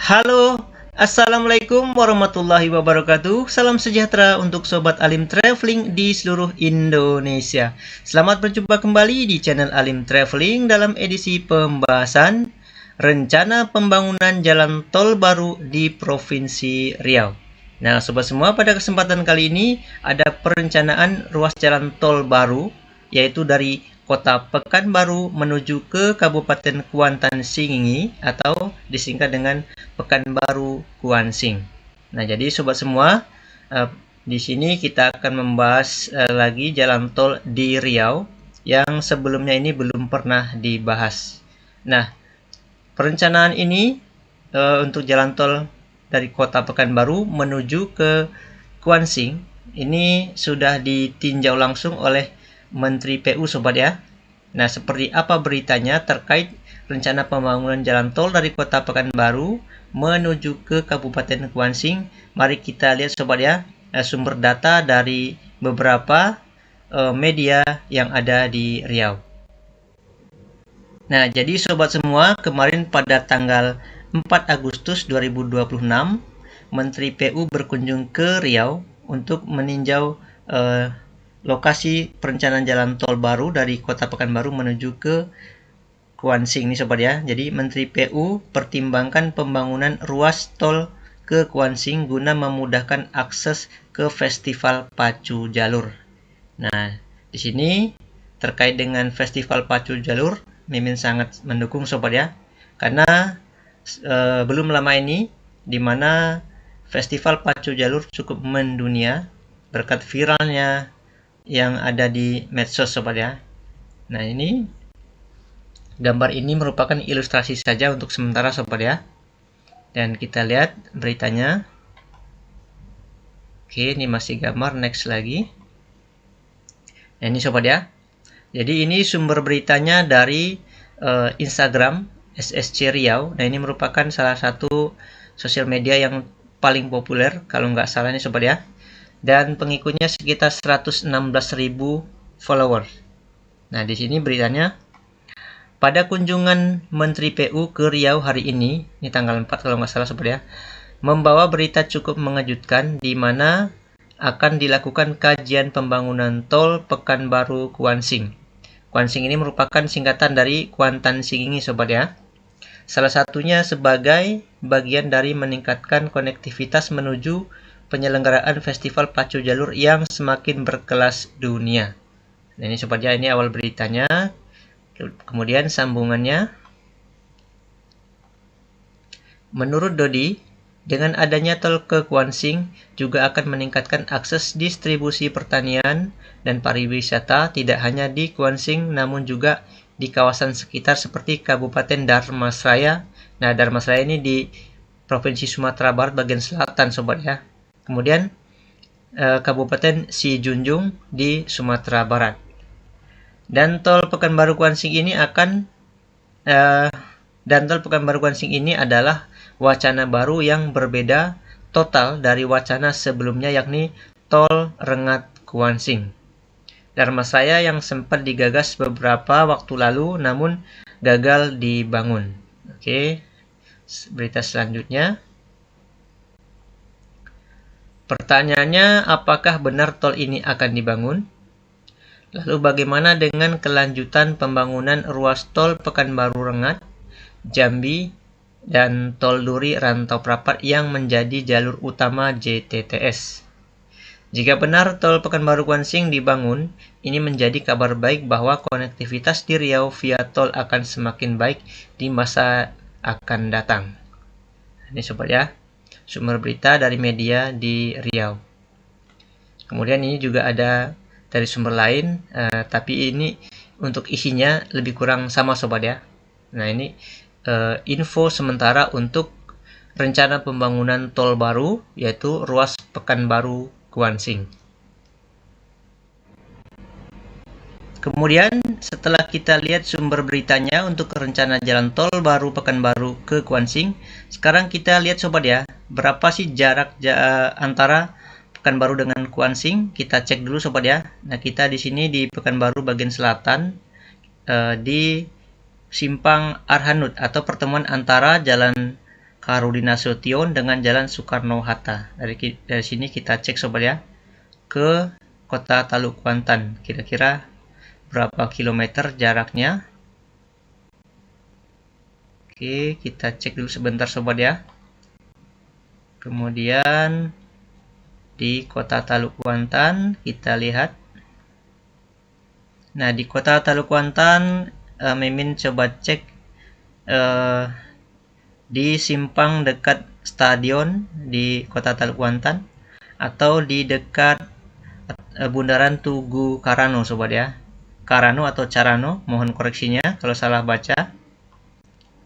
Halo, Assalamualaikum warahmatullahi wabarakatuh. Salam sejahtera untuk Sobat Alim Traveling di seluruh Indonesia. Selamat berjumpa kembali di channel Alim Traveling dalam edisi pembahasan rencana pembangunan jalan tol baru di Provinsi Riau. Nah, sobat semua, pada kesempatan kali ini ada perencanaan ruas jalan tol baru, yaitu dari Kota Pekanbaru menuju ke Kabupaten Kuantan Singingi atau disingkat dengan Pekanbaru Kuansing. Nah, jadi sobat semua, di sini kita akan membahas lagi jalan tol di Riau yang sebelumnya ini belum pernah dibahas. Nah, perencanaan ini untuk jalan tol dari Kota Pekanbaru menuju ke Kuansing ini sudah ditinjau langsung oleh Menteri PU, sobat ya. Nah, seperti apa beritanya terkait rencana pembangunan jalan tol dari Kota Pekanbaru menuju ke Kabupaten Kuansing? Mari kita lihat, sobat ya, sumber data dari beberapa media yang ada di Riau. Nah, jadi sobat semua, kemarin pada tanggal 4 Agustus 2026, Menteri PU berkunjung ke Riau untuk meninjau lokasi perencanaan jalan tol baru dari Kota Pekanbaru menuju ke Kuansing nih, sobat ya. Jadi Menteri PU pertimbangkan pembangunan ruas tol ke Kuansing guna memudahkan akses ke Festival Pacu Jalur. Nah, di sini terkait dengan Festival Pacu Jalur, Mimin sangat mendukung, sobat ya. Karena belum lama ini di mana Festival Pacu Jalur cukup mendunia berkat viralnya yang ada di medsos, sobat ya. Nah, ini gambar ini merupakan ilustrasi saja untuk sementara, sobat ya. Dan kita lihat beritanya. Oke, ini masih gambar, next lagi. Nah, ini sobat ya. Jadi ini sumber beritanya dari Instagram SSC Riau. Nah, ini merupakan salah satu sosial media yang paling populer kalau nggak salah nih, sobat ya. Dan pengikutnya sekitar 116.000 followers. Nah, di sini beritanya, pada kunjungan Menteri PU ke Riau hari ini tanggal 4 kalau nggak salah, sobat ya, membawa berita cukup mengejutkan di mana akan dilakukan kajian pembangunan tol Pekanbaru Kuansing. Kuansing ini merupakan singkatan dari Kuantan Singingi, sobat ya. Salah satunya sebagai bagian dari meningkatkan konektivitas menuju penyelenggaraan Festival Pacu Jalur yang semakin berkelas dunia. Nah, ini sobat ya, ini awal beritanya. Kemudian sambungannya. Menurut Dodi, dengan adanya tol ke Kuansing juga akan meningkatkan akses distribusi pertanian dan pariwisata tidak hanya di Kuansing namun juga di kawasan sekitar seperti Kabupaten Dharmasraya. Nah, Dharmasraya ini di Provinsi Sumatera Barat bagian selatan, sobat ya. Kemudian Kabupaten Sijunjung di Sumatera Barat. Dan tol Pekanbaru Kuansing ini adalah wacana baru yang berbeda total dari wacana sebelumnya, yakni tol Rengat Kuansing. Dharmasraya yang sempat digagas beberapa waktu lalu namun gagal dibangun. Oke, berita selanjutnya. Pertanyaannya, apakah benar tol ini akan dibangun? Lalu bagaimana dengan kelanjutan pembangunan ruas tol Pekanbaru Rengat, Jambi, dan tol Duri Rantau Prapat yang menjadi jalur utama JTTS? Jika benar tol Pekanbaru Kuansing dibangun, ini menjadi kabar baik bahwa konektivitas di Riau via tol akan semakin baik di masa akan datang. Ini sobat ya, sumber berita dari media di Riau. Kemudian ini juga ada dari sumber lain, tapi ini untuk isinya lebih kurang sama, sobat ya. Nah, ini info sementara untuk rencana pembangunan tol baru, yaitu ruas Pekanbaru Kuansing. Kemudian setelah kita lihat sumber beritanya untuk rencana jalan tol baru Pekanbaru ke Kuansing, sekarang kita lihat, sobat ya, berapa sih jarak antara Pekanbaru dengan Kuansing. Kita cek dulu, sobat ya. Nah, kita di sini di Pekanbaru bagian selatan, di Simpang Arhanud atau pertemuan antara Jalan Karudin Nasution dengan Jalan Soekarno-Hatta. Dari sini kita cek sobat ya ke kota Taluk Kuantan, kira-kira berapa kilometer jaraknya. Oke, kita cek dulu sebentar sobat ya. Kemudian di kota Taluk Kuantan kita lihat. Nah, di kota Taluk Kuantan Mimin coba cek di simpang dekat stadion di kota Taluk Kuantan atau di dekat bundaran Tugu Karano sobat ya. Karano atau Carano, mohon koreksinya kalau salah baca.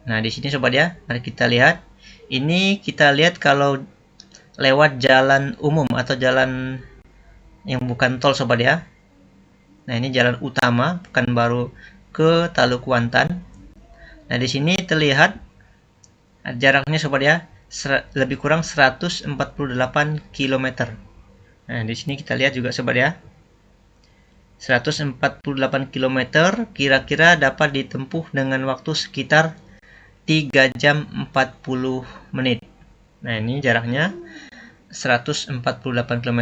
Nah, di sini sobat ya, mari kita lihat. Ini kita lihat kalau lewat jalan umum atau jalan yang bukan tol sobat ya. Nah, ini jalan utama Pekanbaru ke Taluk Kuantan. Nah, di sini terlihat jaraknya sobat ya, lebih kurang 148 km. Nah, di sini kita lihat juga sobat ya. 148 km kira-kira dapat ditempuh dengan waktu sekitar 3 jam 40 menit. Nah, ini jaraknya 148 km.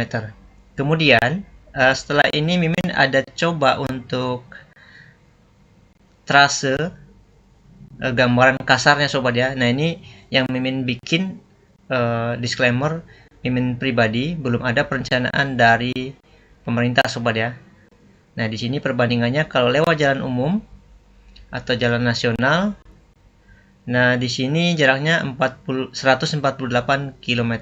Kemudian setelah ini Mimin ada coba untuk trase gambaran kasarnya sobat ya. Nah, ini yang Mimin bikin disclaimer Mimin pribadi, belum ada perencanaan dari pemerintah sobat ya. Nah, di sini perbandingannya kalau lewat jalan umum atau jalan nasional. Nah, di sini jaraknya 148 km.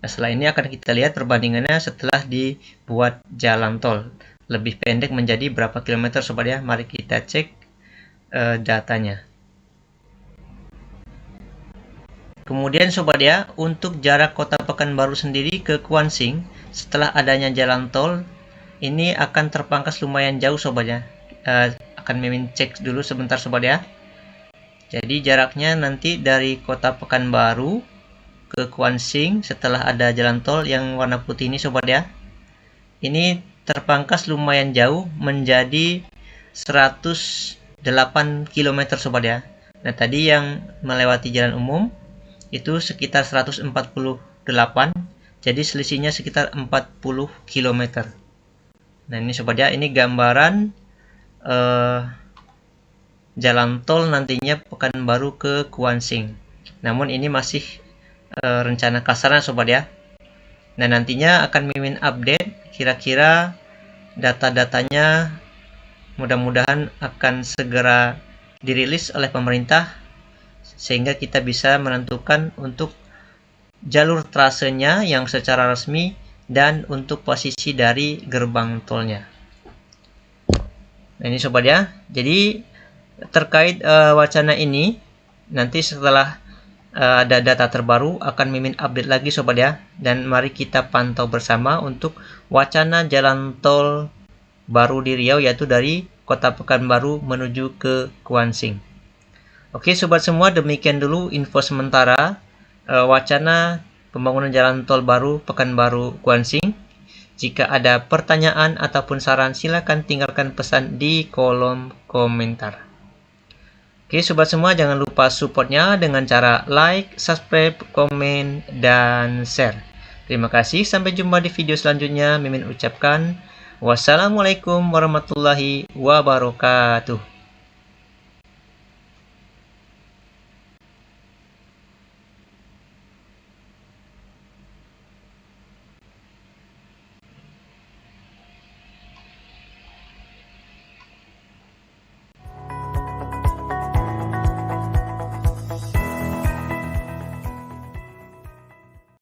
Nah, setelah ini akan kita lihat perbandingannya setelah dibuat jalan tol. Lebih pendek menjadi berapa kilometer sobat ya. Mari kita cek datanya. Kemudian sobat ya, untuk jarak kota Pekanbaru sendiri ke Kuansing setelah adanya jalan tol ini akan terpangkas lumayan jauh sobat ya. Akan Mimin cek dulu sebentar sobat ya. Jadi jaraknya nanti dari kota Pekanbaru ke Kuansing setelah ada jalan tol yang warna putih ini sobat ya. Ini terpangkas lumayan jauh menjadi 108 km sobat ya. Nah, tadi yang melewati jalan umum itu sekitar 148, jadi selisihnya sekitar 40 km. Nah, ini sobat ya, ini gambaran jalan tol nantinya Pekanbaru ke Kuansing. Namun ini masih rencana kasarnya sobat ya. Nah, nantinya akan Mimin update kira-kira data-datanya, mudah-mudahan akan segera dirilis oleh pemerintah sehingga kita bisa menentukan untuk jalur trasenya yang secara resmi dan untuk posisi dari gerbang tolnya. Nah, ini sobat ya. Jadi terkait wacana ini nanti setelah ada data terbaru akan Mimin update lagi sobat ya. Dan mari kita pantau bersama untuk wacana jalan tol baru di Riau, yaitu dari kota Pekanbaru menuju ke Kuansing. Oke sobat semua, demikian dulu info sementara wacana pembangunan jalan tol baru Pekanbaru Kuansing. Jika ada pertanyaan ataupun saran, silakan tinggalkan pesan di kolom komentar. Oke sobat semua, jangan lupa supportnya dengan cara like, subscribe, komen, dan share. Terima kasih, sampai jumpa di video selanjutnya. Mimin ucapkan wassalamualaikum warahmatullahi wabarakatuh.